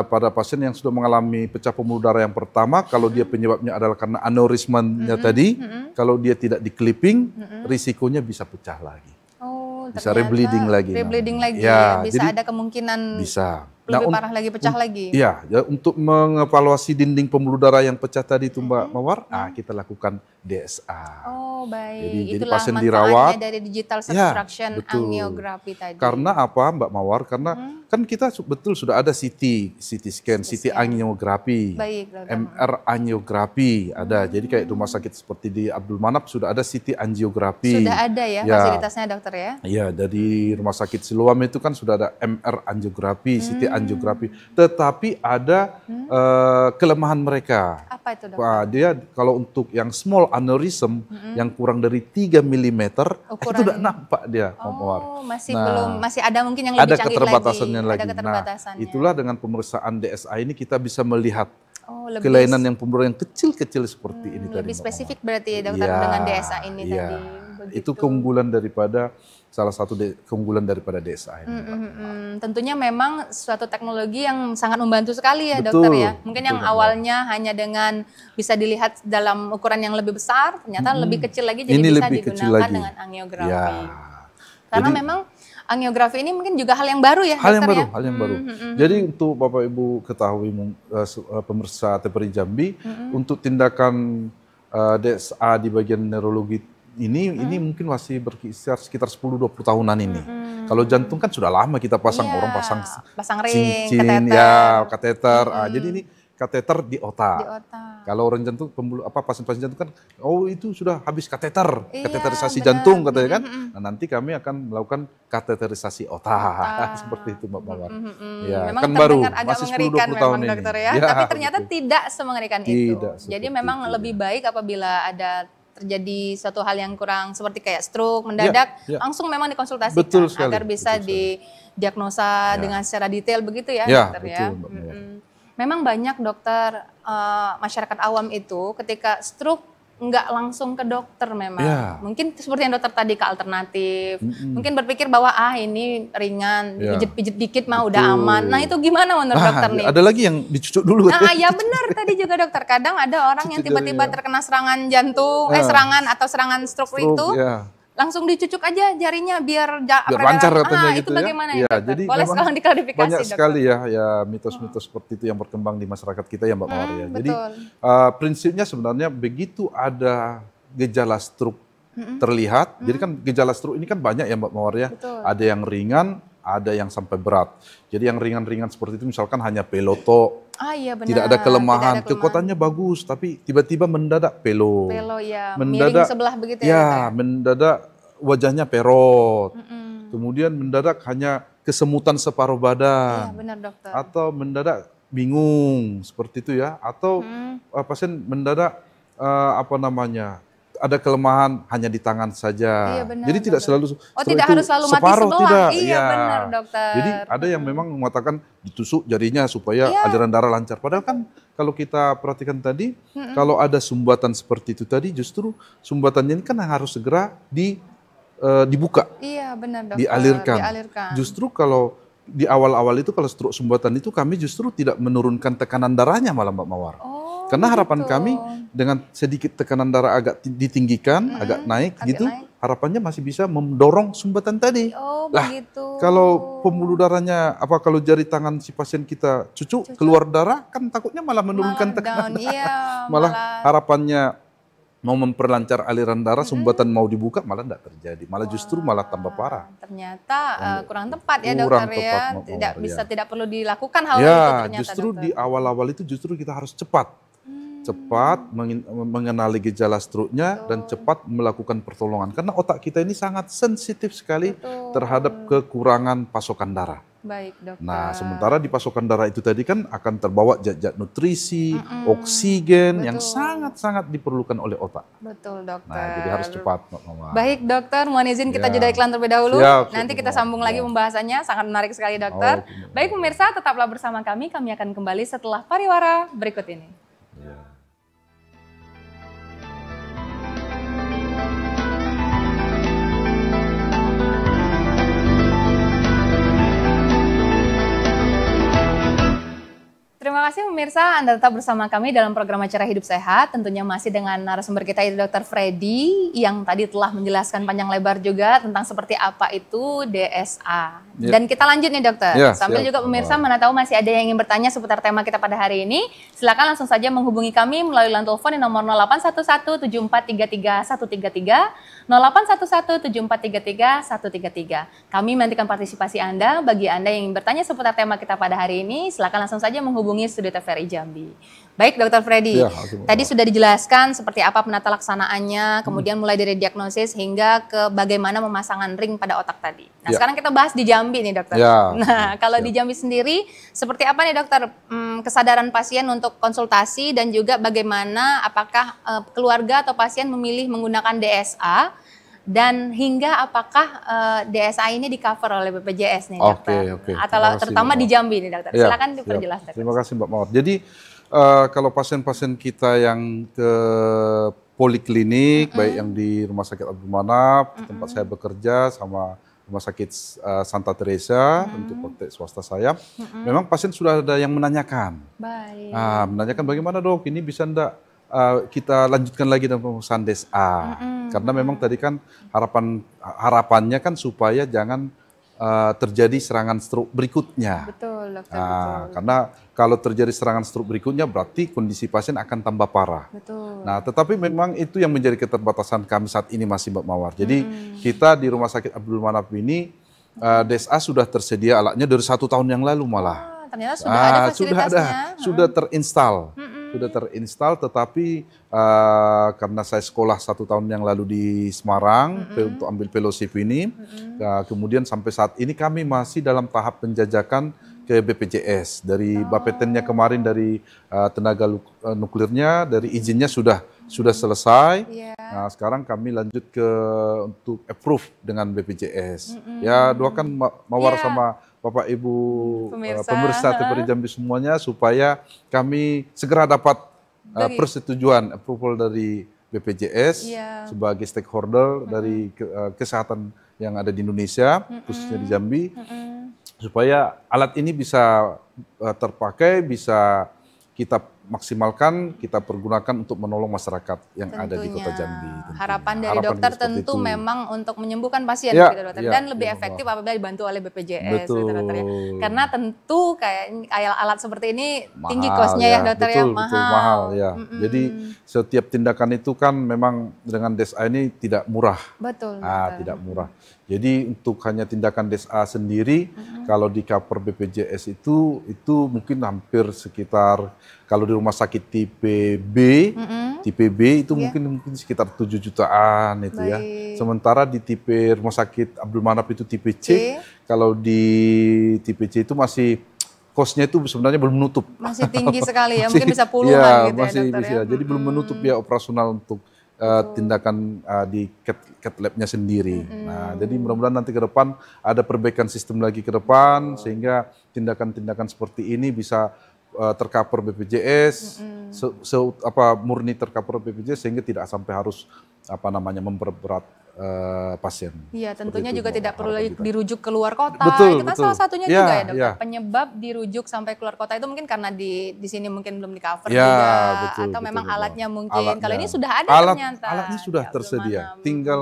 pada pasien yang sudah mengalami pecah pembuluh darah yang pertama, kalau dia penyebabnya adalah karena aneurismanya tadi, kalau dia tidak di clipping, risikonya bisa pecah lagi. Oh, Bisa ternyata rebleeding lagi. Rebleeding namanya. lagi ya, bisa jadi ada kemungkinan bisa. lebih parah lagi, pecah lagi. Iya, ya, untuk mengevaluasi dinding pembuluh darah yang pecah tadi itu Mbak Mawar, kita lakukan DSA. Oh, baik. Jadi Itulah pasien manfaatnya dirawat. dari digital Ya, subtraction betul. angiography tadi. Karena apa Mbak Mawar? Karena kan kita betul sudah ada CT scan, CT angiografi, Baik, dokter. MR angiografi ada. Jadi kayak rumah sakit seperti di Abdul Manap sudah ada CT angiografi. Sudah ada ya fasilitasnya, dokter ya? Iya, dari rumah sakit Siloam itu kan sudah ada MR angiografi, CT angiografi. Tetapi ada kelemahan mereka. Apa itu, dokter? Wah, dia kalau untuk yang small aneurysm yang kurang dari 3 mm itu udah nampak dia, Mbak Mawar. Oh, masih Nah, belum, masih ada mungkin yang lebih ada canggih keterbatasannya lagi. lagi. Ada keterbatasannya. Nah, itulah dengan pemeriksaan DSA ini kita bisa melihat lebih, kelainan yang pembuluh yang kecil-kecil seperti ini tadi. lebih Mbak spesifik Mawar. berarti ya, dokter, Iya, dengan DSA ini iya. tadi. Begitu. Itu keunggulan daripada salah satu keunggulan daripada DSA ini. Tentunya memang suatu teknologi yang sangat membantu sekali ya, Betul, dokter ya. Mungkin betul, yang Mbak. awalnya hanya dengan bisa dilihat dalam ukuran yang lebih besar, ternyata lebih kecil lagi, jadi Ini bisa lebih kecil digunakan lagi. dengan angiografi. Ya. Karena Jadi- memang angiografi ini mungkin juga hal yang baru ya, Hal yang dokter baru, ya? hal yang baru. Jadi untuk Bapak Ibu ketahui pemirsa TVRI Jambi, untuk tindakan DSA di bagian neurologi ini mungkin masih berkisar sekitar 10-20 tahunan ini. Kalau jantung kan sudah lama kita pasang, Iya, orang pasang pasang ring, cincin, kateter. ya kateter. Jadi ini kateter di otak. Di otak. Kalau orang jantung pasien-pasien jantung kan, oh itu sudah habis kateter, Iya, kateterisasi benar. jantung katanya kan. Nah, nanti kami akan melakukan kateterisasi otak. Seperti itu Mbak Mawar. Ya, Memang kan baru terdengar agak masih mengerikan 10-20 tahun memang, ini. dokter ya. Ya, Tapi ternyata betul. tidak semengerikan itu. Tidak Jadi seperti memang itu, lebih ya. baik apabila ada terjadi suatu hal yang kurang seperti kayak stroke mendadak, ya. langsung memang dikonsultasikan Betul sekali, agar bisa betul sekali. didiagnosa dengan secara detail begitu ya, Ya, dokter ya. betul, Mbak Mawar. Memang banyak dokter masyarakat awam itu ketika stroke nggak langsung ke dokter memang. Ya. Mungkin seperti yang dokter tadi ke alternatif. Mungkin berpikir bahwa ini ringan, Ya. dipijit-pijit dikit mah udah Betul. aman. Nah, itu gimana menurut dokter nih? Ada lagi yang dicucuk dulu. Nah, ya benar tadi juga dokter. Kadang ada orang yang Cucuk tiba-tiba jari, ya. terkena serangan jantung, serangan atau serangan stroke, itu, ya. langsung dicucuk aja jarinya biar lancar katanya itu gitu ya. bagaimana ya, Ya, dokter? jadi Boleh memang sekali diklarifikasi, banyak dokter. sekali ya mitos-mitos seperti itu yang berkembang di masyarakat kita ya Mbak Mawar ya. Jadi betul. prinsipnya sebenarnya begitu ada gejala stroke terlihat, jadi kan gejala stroke ini kan banyak ya Mbak Mawar ya. Betul. Ada yang ringan, ada yang sampai berat. Jadi yang ringan-ringan seperti itu misalkan hanya peloto, Iya benar. tidak ada kelemahan, Tidak ada kekuatannya bagus, tapi tiba-tiba mendadak pelo. Pelo ya, Mendadak- miring sebelah begitu ya. Ya, dokter? mendadak wajahnya perot. Kemudian mendadak hanya kesemutan separuh Iya badan. benar dokter. Atau mendadak bingung seperti itu ya. Atau pasien mendadak ada kelemahan hanya di tangan saja. Iya, benar, Jadi tidak dokter. selalu tidak harus selalu mati separuh, sebelah. tidak. Iya, benar, dokter. Jadi ada yang memang mengatakan ditusuk jarinya supaya aliran darah lancar. Padahal kan kalau kita perhatikan tadi, kalau ada sumbatan seperti itu tadi, justru sumbatannya ini kan harus segera dibuka. Iya, benar, dokter. Dialirkan. Justru kalau di awal-awal itu kalau stroke sumbatan itu kami justru tidak menurunkan tekanan darahnya malah Mbak Mawar. Karena harapan kami dengan sedikit tekanan darah agak ditinggikan, agak naik gitu, harapannya masih bisa mendorong sumbatan tadi. Begitu. Kalau pembuluh darahnya kalau jari tangan si pasien kita cucuk keluar darah kan takutnya malah menurunkan tekanan darah. Iya, malah harapannya mau memperlancar aliran darah, sumbatan mau dibuka malah tidak terjadi, malah justru malah tambah parah. Ternyata kurang tepat ya Kurang dokter tepat, ya, tidak perlu dilakukan hal ya, itu ternyata. Justru dokter. di awal-awal itu justru kita harus cepat mengenali gejala stroke-nya dan cepat melakukan pertolongan karena otak kita ini sangat sensitif sekali terhadap kekurangan pasokan darah. Baik, dokter. Nah, sementara di pasokan darah itu tadi kan akan terbawa zat-zat nutrisi, oksigen yang sangat-sangat diperlukan oleh otak. Betul, dokter. Nah, jadi harus cepat, Mbak Mawar. Baik, dokter. Mohon izin kita jeda iklan terlebih dahulu. Nanti kita sambung lagi pembahasannya. Sangat menarik sekali, dokter. Baik, pemirsa, tetaplah bersama kami. Kami akan kembali setelah pariwara berikut ini. Terima kasih pemirsa, Anda tetap bersama kami dalam program acara Hidup Sehat. Tentunya masih dengan narasumber kita itu Dr. Freddy yang tadi telah menjelaskan panjang lebar juga tentang seperti apa itu DSA. Dan kita lanjut nih dokter. Sambil juga pemirsa mana tahu masih ada yang ingin bertanya seputar tema kita pada hari ini. Silakan langsung saja menghubungi kami melalui line telepon di nomor 08117433 133, 08117433 133. Kami menantikan partisipasi Anda. Bagi Anda yang ingin bertanya seputar tema kita pada hari ini, silakan langsung saja menghubungi Studio TVRI Jambi. Baik, Dokter Freddy. Tadi sudah dijelaskan seperti apa penata laksanaannya, kemudian mulai dari diagnosis hingga ke bagaimana memasangkan ring pada otak tadi. Nah, sekarang kita bahas di Jambi nih, dokter. Nah, kalau di Jambi sendiri, seperti apa nih, dokter, kesadaran pasien untuk konsultasi dan juga bagaimana apakah keluarga atau pasien memilih menggunakan DSA dan hingga apakah DSA ini di-cover oleh BPJS nih, dokter? Atau terutama di Jambi nih, dokter. Silakan diperjelas, dokter. Terima kasih, Mbak Mawar. Jadi kalau pasien-pasien kita yang ke poliklinik, baik yang di Rumah Sakit Abdul Manap, tempat saya bekerja, sama Rumah Sakit Santa Teresa untuk praktek swasta saya, memang pasien sudah ada yang menanyakan. Menanyakan bagaimana dok, ini bisa enggak kita lanjutkan lagi dengan pemeriksaan DSA. Karena memang tadi kan harapannya kan supaya jangan terjadi serangan stroke berikutnya. Betul, dokter. Betul. Karena kalau terjadi serangan stroke berikutnya berarti kondisi pasien akan tambah parah. Betul. Nah, tetapi memang itu yang menjadi keterbatasan kami saat ini masih, Mbak Mawar. Jadi kita di Rumah Sakit Abdul Manap ini DSA sudah tersedia alatnya dari 1 tahun yang lalu malah. Ternyata sudah ada fasilitasnya. Sudah terinstall. Sudah terinstall, tetapi karena saya sekolah 1 tahun yang lalu di Semarang untuk ambil fellowship ini, kemudian sampai saat ini kami masih dalam tahap penjajakan ke BPJS. Dari Bapetennya kemarin dari tenaga nuklirnya, dari izinnya sudah selesai. Nah, sekarang kami lanjut untuk approve dengan BPJS. Ya, doakan Mawar sama Bapak Ibu pemirsa TVRI Jambi semuanya supaya kami segera dapat persetujuan approval dari BPJS sebagai stakeholder dari kesehatan yang ada di Indonesia, khususnya di Jambi, supaya alat ini bisa terpakai, bisa kita maksimalkan, kita pergunakan untuk menolong masyarakat yang ada di Kota Jambi. Harapan dari dokter tentu memang untuk menyembuhkan pasien, gitu, dokter, dan lebih efektif apabila dibantu oleh BPJS, gitu, dokter, ya. Karena tentu kayak alat seperti ini mahal, tinggi cost-nya ya, dokter, ya, mahal. Ya. Jadi setiap tindakan itu kan memang dengan DSA ini tidak murah. Betul. Tidak murah. Jadi untuk hanya tindakan DSA sendiri, kalau di cover BPJS itu mungkin hampir sekitar, kalau di rumah sakit tipe B, tipe B itu mungkin sekitar 7 jutaan itu ya. Sementara di tipe rumah sakit Abdul Manap itu tipe C, kalau di tipe C itu masih cost-nya itu sebenarnya belum menutup. Masih tinggi sekali ya, mungkin bisa puluhan gitu masih ya, dokter, bisa. ya. Jadi belum menutup ya operasional untuk tindakan di cat lab-nya sendiri. Nah, jadi mudah-mudahan nanti ke depan ada perbaikan sistem lagi ke depan sehingga tindakan-tindakan seperti ini bisa tercover BPJS, murni tercover BPJS sehingga tidak sampai harus memperberat pasien. Iya, tentunya juga tidak perlu dirujuk keluar kota. Betul, itu kan betul. salah satunya juga ya, Dokter. Ya. Penyebab dirujuk sampai keluar kota itu mungkin karena di sini mungkin belum di cover Ya, juga, betul, atau memang betul. alatnya mungkin. Kalau ini sudah ada ternyata. Alatnya sudah di tersedia, Abdul Manam. tinggal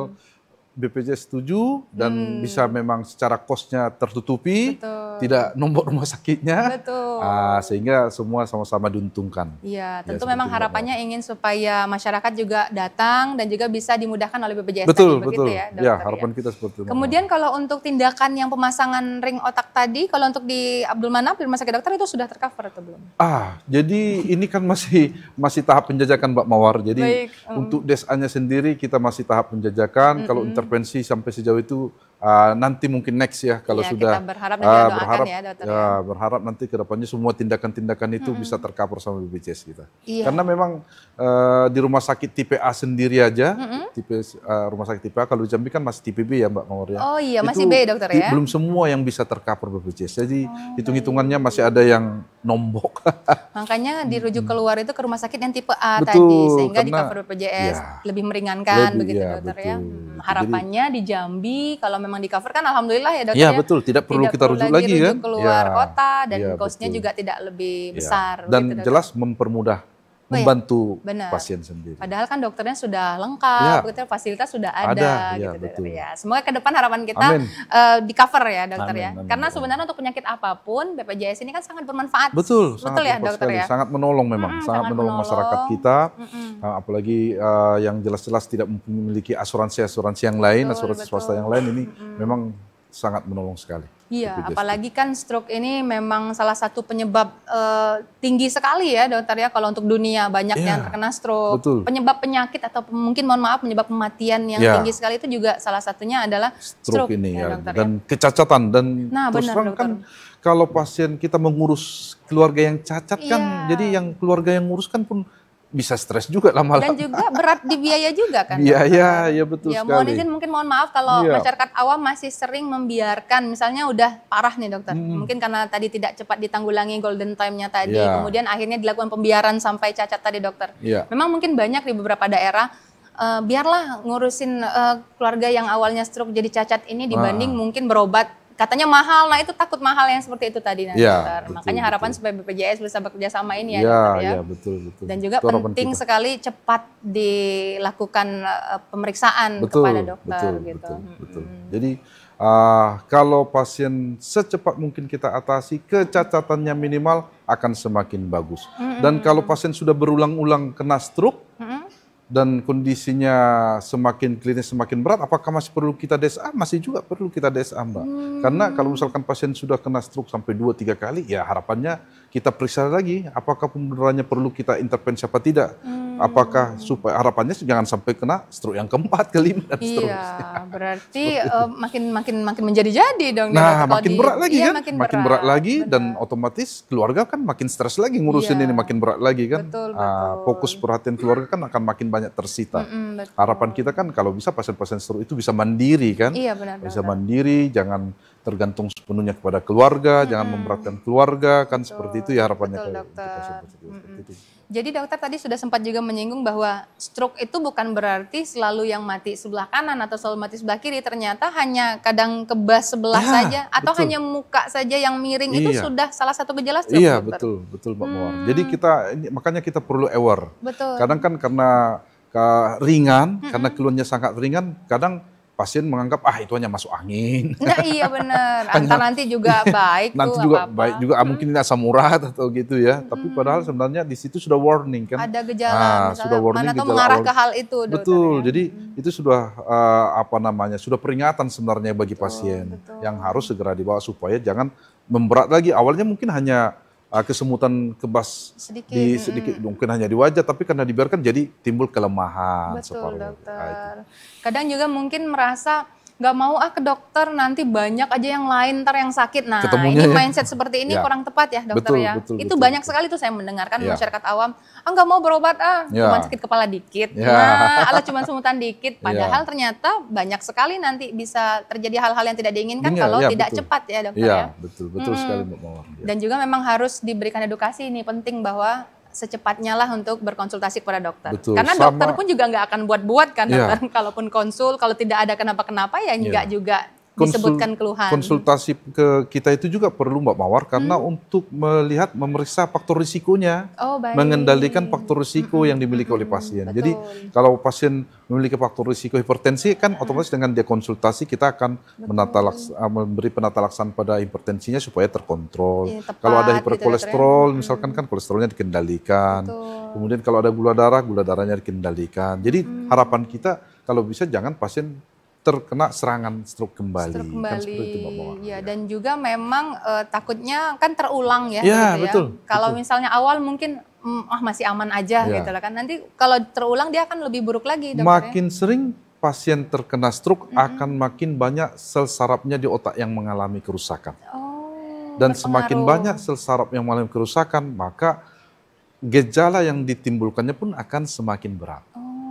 BPJS setuju dan bisa memang secara cost-nya tertutupi, Betul. tidak nomor rumah sakitnya, Betul. sehingga semua sama-sama diuntungkan. Iya, Ya, tentu seperti memang itu, harapannya ingin supaya masyarakat juga datang dan juga bisa dimudahkan oleh BPJS betul, tadi, betul. begitu ya, Dokter. Ya, harapan kita seperti itu. Kemudian kalau untuk tindakan yang pemasangan ring otak tadi, kalau untuk di Abdul Manap di Rumah Sakit Dokter itu sudah tercover atau belum? Jadi ini kan masih tahap penjajakan Mbak Mawar. Jadi Baik, untuk DSA-nya sendiri kita masih tahap penjajakan. Kalau intervensi sampai sejauh itu nanti mungkin next ya kalau Ya, sudah kita berharap dan kita doakan ya, Dokter. berharap nanti ke depannya semua tindakan-tindakan itu bisa tercover sama BPJS kita. Iya. Karena memang di rumah sakit tipe A sendiri aja, rumah sakit tipe A kalau di Jambi kan masih tipe B ya Mbak Mawar ya. Oh iya, masih Itu B, Dokter ya? belum semua yang bisa tercover BPJS. Jadi hitung-hitungannya masih ada yang nombok. Makanya dirujuk keluar itu ke rumah sakit yang tipe A Betul, tadi, sehingga di karena cover BPJS ya, lebih meringankan lebih, begitu, ya, Dokter ya. betul. Harapannya di Jambi kalau memang di cover kan alhamdulillah ya, Dokter Iya, ya. betul, tidak perlu kita rujuk lagi rujuk kan. keluar Ya, kota dan ya, cost-nya betul. juga tidak lebih Ya. besar. Dan begitu, Dokter. jelas mempermudah, membantu benar. pasien sendiri. Padahal kan dokternya sudah lengkap, Ya. begitu, fasilitas sudah ada, ya, gitu, betul. Dokter ya. Semoga ke depan harapan kita Amin. di cover ya, Dokter Amin, ya. amin, Karena amin. sebenarnya untuk penyakit apapun BPJS ini kan sangat bermanfaat. Betul ya, bermanfaat Dokter sekali. ya. Sangat menolong memang, sangat sangat menolong menolong. masyarakat kita. Apalagi yang jelas-jelas tidak memiliki asuransi yang lain, Betul, asuransi swasta yang lain ini memang sangat menolong sekali. Iya, BPJS. apalagi kan stroke ini memang salah satu penyebab tinggi sekali ya, Dokter ya. Kalau untuk dunia banyak Ya, yang terkena stroke. betul. Penyebab penyakit atau mungkin mohon maaf penyebab kematian yang Ya. tinggi sekali itu juga salah satunya adalah Stroke ini ya, ya, Dokter dan kecacatan dan Nah, terus benar, terang Dokter. kan kalau pasien kita mengurus keluarga yang cacat kan, Iya. jadi yang keluarga yang nguruskan pun bisa stres juga lama-lama. Dan juga berat di biaya juga kan. Biaya, ya betul Ya, sekali. mohon izin mungkin mohon maaf kalau Iya. masyarakat awam masih sering membiarkan, misalnya udah parah nih, Dokter. Mungkin karena tadi tidak cepat ditanggulangi golden time-nya tadi, Iya. kemudian akhirnya dilakukan pembiaran sampai cacat tadi, Dokter. Iya. Memang mungkin banyak di beberapa daerah biarlah ngurusin keluarga yang awalnya stroke jadi cacat ini dibanding mungkin berobat. Katanya mahal, nah itu takut mahal yang seperti itu tadi, Iya, Dokter. betul, Makanya harapan supaya BPJS bisa bekerja sama ini ya, Iya, Dokter ya. iya, betul. Dan juga Itu harapan penting kita. sekali cepat dilakukan pemeriksaan kepada dokter gitu. Betul. Jadi kalau pasien secepat mungkin kita atasi, kecacatannya minimal akan semakin bagus. Dan kalau pasien sudah berulang-ulang kena stroke dan kondisinya semakin klinis semakin berat, apakah masih perlu kita DSA? Masih juga perlu kita DSA, Mbak. Karena kalau misalkan pasien sudah kena stroke sampai 2-3 kali, ya harapannya kita periksa lagi apakah pembenarannya perlu kita intervensi apa tidak. Apakah supaya harapannya jangan sampai kena stroke yang keempat, kelima dan seterusnya. Iya, berarti makin menjadi-jadi dong. Nah, Dokter. makin berat lagi Iya, kan? Makin berat lagi benar. dan otomatis keluarga kan makin stres lagi ngurusin Iya. ini, makin berat lagi kan. Betul. Fokus perhatian keluarga kan akan makin banyak tersita. Betul. Harapan kita kan kalau bisa pasien-pasien stroke itu bisa mandiri kan. Iya, benar. Bisa mandiri, jangan tergantung sepenuhnya kepada keluarga, jangan memberatkan keluarga kan, seperti itu ya harapannya. Betul, ke Dokter. pasien-pasien seperti itu. Jadi dokter tadi sudah sempat juga menyinggung bahwa stroke itu bukan berarti selalu yang mati sebelah kanan atau selalu mati sebelah kiri. Ternyata hanya kadang kebas sebelah Ya, saja atau betul. hanya muka saja yang miring itu Iya. sudah salah satu gejala stroke. Iya, Dokter. betul Mbak Mawar. Jadi makanya kita perlu aware. Betul. Kadang kan karena ringan, karena keluhannya sangat ringan, kadang pasien menganggap itu hanya masuk angin. Nah, iya benar. Antar nanti juga baik Nanti tuh, juga apa-apa. baik juga mungkin ini asam urat atau gitu ya. Tapi padahal sebenarnya di situ sudah warning kan. Ada gejala misalnya sudah warning, mana tuh gejala mengarah awal. ke hal itu, dokter. Betul. Ya. Jadi itu sudah sudah peringatan sebenarnya bagi pasien yang harus segera dibawa supaya jangan memberat lagi. Awalnya mungkin hanya kesemutan kebas sedikit mungkin hanya di wajah, tapi karena dibiarkan jadi timbul kelemahan. Betul, dokter. Kadang juga mungkin merasa nggak mau ke dokter, nanti banyak aja yang lain ntar yang sakit. Nah, Ketemunya ini ya. mindset seperti ini kurang tepat ya dokter Betul, ya. betul, Itu betul, banyak betul. sekali tuh saya mendengarkan Ya. masyarakat awam, nggak mau berobat cuma sakit kepala dikit. Ya. Nah, ala cuma semutan dikit. Padahal ternyata banyak sekali nanti bisa terjadi hal-hal yang tidak diinginkan kalau tidak cepat ya dokter ya. Betul sekali Mbak Mawar. Dan juga memang harus diberikan edukasi ini penting bahwa secepatnya lah untuk berkonsultasi kepada dokter. Betul. Karena dokter pun juga nggak akan buat-buat kan dokter. Kalaupun konsul, kalau tidak ada kenapa-kenapa ya nggak juga disebutkan keluhan. Konsultasi ke kita itu juga perlu Mbak Mawar karena untuk melihat, memeriksa faktor risikonya, mengendalikan faktor risiko yang dimiliki oleh pasien. Jadi kalau pasien memiliki faktor risiko hipertensi kan otomatis dengan dia konsultasi kita akan memberi penata laksanaan pada hipertensinya supaya terkontrol. Kalau ada hiperkolesterol misalkan kan kolesterolnya dikendalikan. Kemudian kalau ada gula darahnya dikendalikan. Jadi harapan kita kalau bisa jangan pasien terkena serangan stroke kembali. Kan seperti itu, Mbak Mawar. Ya, dan juga memang takutnya kan terulang ya. Ya, gitu betul. Kalau misalnya awal mungkin masih aman aja gitu lah kan. Nanti kalau terulang dia akan lebih buruk lagi dokter. Makin sering pasien terkena stroke akan makin banyak sel sarafnya di otak yang mengalami kerusakan. Dan semakin banyak sel saraf yang mengalami kerusakan, maka gejala yang ditimbulkannya pun akan semakin berat.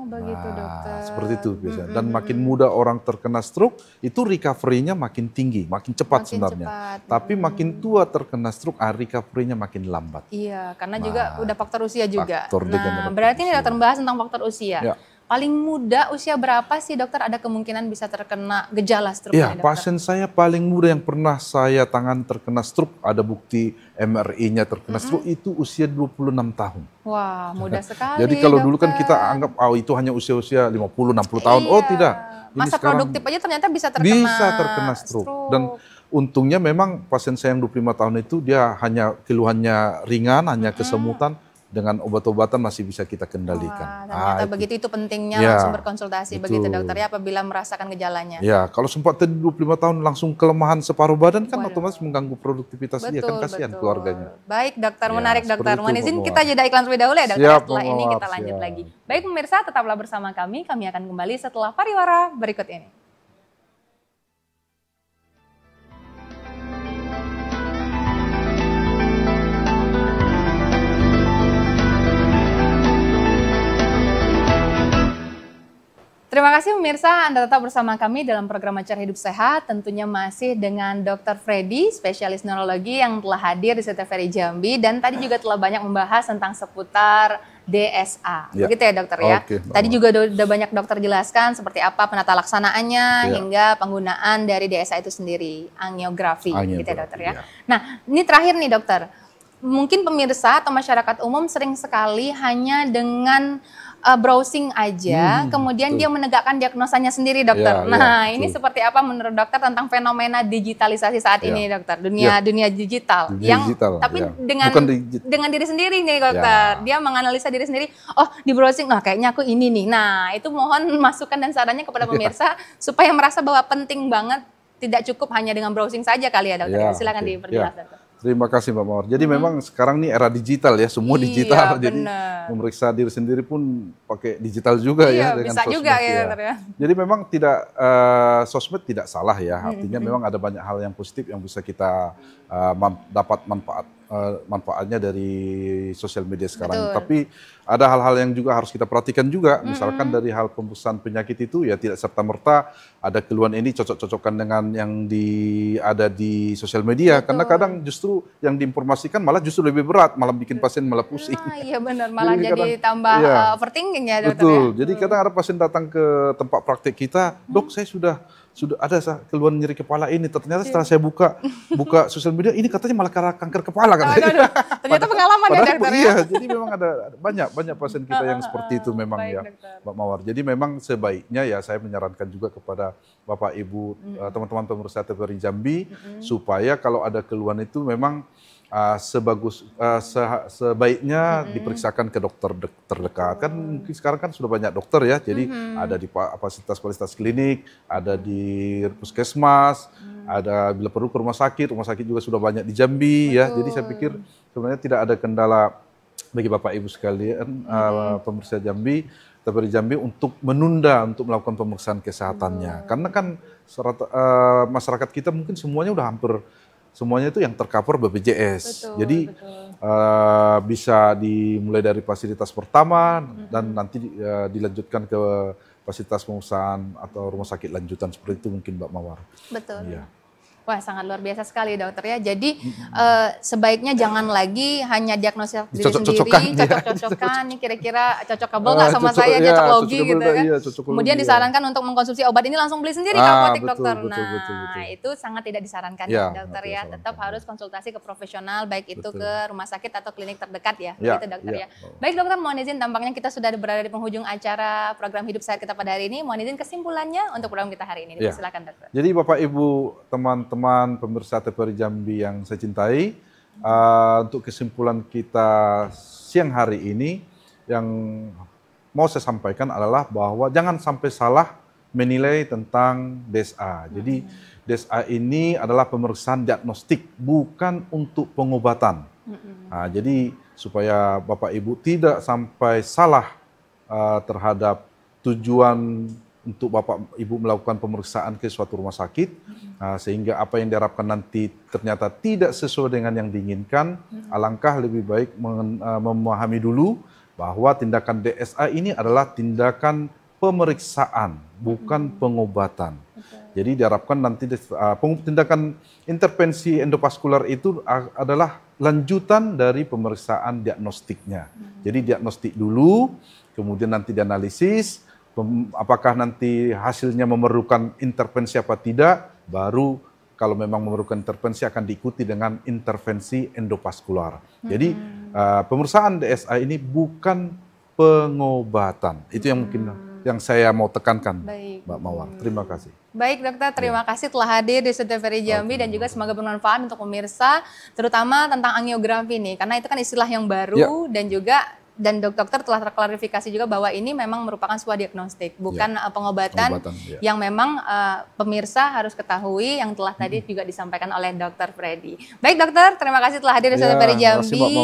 Begitu dokter. Seperti itu biasanya. Dan makin muda orang terkena stroke, itu recovery-nya makin tinggi, makin cepat sebenarnya. Tapi makin tua terkena stroke, recovery-nya makin lambat. Iya, karena juga udah faktor usia juga. Nah, berarti ini dokter membahas tentang faktor usia. Ya. Paling muda usia berapa sih dokter ada kemungkinan bisa terkena gejala stroke? Iya, pasien saya paling muda yang pernah saya tangani terkena stroke, ada bukti MRI-nya terkena stroke itu usia 26 tahun. Wah, muda sekali. Jadi kalau dulu kan kita anggap itu hanya usia-usia 50-60 tahun. Oh tidak. Ini masa produktif aja ternyata bisa terkena stroke. Dan untungnya memang pasien saya yang 25 tahun itu dia hanya keluhannya ringan, hanya kesemutan. Dengan obat-obatan masih bisa kita kendalikan. Ternyata begitu itu pentingnya langsung berkonsultasi begitu dokter ya apabila merasakan gejalanya. Ya, kalau sempat tadi 25 tahun langsung kelemahan separuh badan kan otomatis mengganggu produktivitas dia kan kasihan keluarganya. Baik dokter, menarik dokter. Mohon izin kita jeda iklan terlebih dahulu ya dokter. Setelah ini kita lanjut lagi. Baik pemirsa, tetaplah bersama kami akan kembali setelah pariwara berikut ini. Terima kasih pemirsa, Anda tetap bersama kami dalam program Acara Hidup Sehat, tentunya masih dengan Dr. Freddy, spesialis neurologi yang telah hadir di TVRI Jambi, dan tadi juga telah banyak membahas tentang seputar DSA. Begitu ya dokter ya? Tadi juga udah banyak dokter jelaskan seperti apa penata laksanaannya, hingga penggunaan dari DSA itu sendiri, angiografi, gitu ya dokter ya? Nah, ini terakhir nih dokter, mungkin pemirsa atau masyarakat umum sering sekali hanya dengan browsing aja, kemudian dia menegakkan diagnosanya sendiri dokter. Ini seperti apa menurut dokter tentang fenomena digitalisasi saat ini dokter, dunia digital, tapi dengan diri sendiri nih dokter, dia menganalisa diri sendiri, oh di browsing, nah kayaknya aku ini nih, nah itu mohon masukan dan sarannya kepada pemirsa supaya merasa bahwa penting banget, tidak cukup hanya dengan browsing saja kali ya dokter, silakan diperjelas dokter. Terima kasih Mbak Mawar. Jadi memang sekarang ini era digital ya, semua digital. Jadi memeriksa diri sendiri pun pakai digital juga ya dengan sosmed. Juga ya. Jadi memang tidak sosmed tidak salah ya. Artinya memang ada banyak hal yang positif yang bisa kita dapat manfaatnya dari sosial media sekarang. Tapi ada hal-hal yang juga harus kita perhatikan juga. Misalkan dari hal pemeriksaan penyakit itu ya tidak serta-merta ada keluhan ini cocok-cocokkan dengan yang ada di sosial media. Karena kadang justru yang diinformasikan malah justru lebih berat, malah bikin pasien malah pusing. Iya benar, malah jadi tambah overthinking ya dokter. Betul, jadi kadang ada pasien datang ke tempat praktek kita, dok saya sudah ada keluhan nyeri kepala ini, ternyata setelah saya buka sosial media, ini katanya malah kanker kepala katanya. Ternyata pengalaman ya dokter ya. Iya, jadi memang ada banyak pasien kita yang seperti itu memang ya Mbak Mawar. Jadi memang sebaiknya ya saya menyarankan juga kepada Bapak Ibu, teman-teman pemirsa TVRI Jambi, supaya kalau ada keluhan itu memang sebaiknya diperiksakan ke dokter terdekat. Kan mungkin sekarang kan sudah banyak dokter ya, jadi ada di fasilitas klinik, ada di puskesmas, ada bila perlu ke rumah sakit juga sudah banyak di Jambi ya. Jadi saya pikir sebenarnya tidak ada kendala bagi Bapak Ibu sekalian, pemirsa Jambi, TVRI Jambi untuk menunda untuk melakukan pemeriksaan kesehatannya. Karena kan masyarakat kita mungkin semuanya udah hampir semuanya itu yang tercover BPJS. Jadi bisa dimulai dari fasilitas pertama dan nanti dilanjutkan ke fasilitas pemeriksaan atau rumah sakit lanjutan seperti itu mungkin Mbak Mawar. Betul. Iya. Wah, sangat luar biasa sekali dokter ya. Jadi sebaiknya jangan lagi hanya diagnosis diri sendiri, cocok-cocokan, nih kira-kira cocokable nggak sama saya, cocok logi gitu kan. Iya, kemudian disarankan untuk mengkonsumsi obat ini langsung beli sendiri ke apotek dokter. Nah, itu sangat tidak disarankan ya dokter ya. Tetap harus konsultasi ke profesional, baik itu ke rumah sakit atau klinik terdekat ya, begitu dokter ya. Baik dokter, mohon izin tampaknya kita sudah berada di penghujung acara program Hidup Sehat kita pada hari ini. Mohon izin kesimpulannya untuk program kita hari ini. Silakan dokter. Jadi Bapak Ibu teman-teman pemirsa TVRI Jambi yang saya cintai, untuk kesimpulan kita siang hari ini yang mau saya sampaikan adalah bahwa jangan sampai salah menilai tentang DSA. Jadi DSA ini adalah pemeriksaan diagnostik, bukan untuk pengobatan. Nah, jadi supaya Bapak Ibu tidak sampai salah terhadap tujuan untuk Bapak Ibu melakukan pemeriksaan ke suatu rumah sakit, sehingga apa yang diharapkan nanti ternyata tidak sesuai dengan yang diinginkan. Alangkah lebih baik memahami dulu bahwa tindakan DSA ini adalah tindakan pemeriksaan, bukan pengobatan. Jadi diharapkan nanti tindakan intervensi endovaskular itu adalah lanjutan dari pemeriksaan diagnostiknya. Jadi diagnostik dulu, kemudian nanti dianalisis, apakah nanti hasilnya memerlukan intervensi apa tidak, baru kalau memang memerlukan intervensi akan diikuti dengan intervensi endovaskular. Jadi pemeriksaan DSA ini bukan pengobatan. Itu yang mungkin yang saya mau tekankan, Mbak Mawar. Terima kasih. Baik dokter, terima kasih telah hadir di Studio TVRI Jambi dan juga semoga bermanfaat untuk pemirsa, terutama tentang angiografi nih, karena itu kan istilah yang baru dan dokter telah terklarifikasi juga bahwa ini memang merupakan sebuah diagnostik, bukan pengobatan yang memang pemirsa harus ketahui yang telah tadi juga disampaikan oleh Dokter Freddy. Baik dokter, terima kasih telah hadir di Studio TVRI Jambi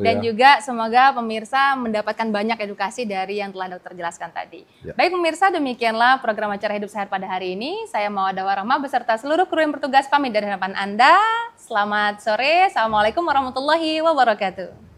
dan juga semoga pemirsa mendapatkan banyak edukasi dari yang telah dokter jelaskan tadi. Baik pemirsa, demikianlah program acara Hidup Sehat pada hari ini. Saya Mawar Rahma beserta seluruh kru yang bertugas pamit dari hadapan Anda. Selamat sore, assalamualaikum warahmatullahi wabarakatuh.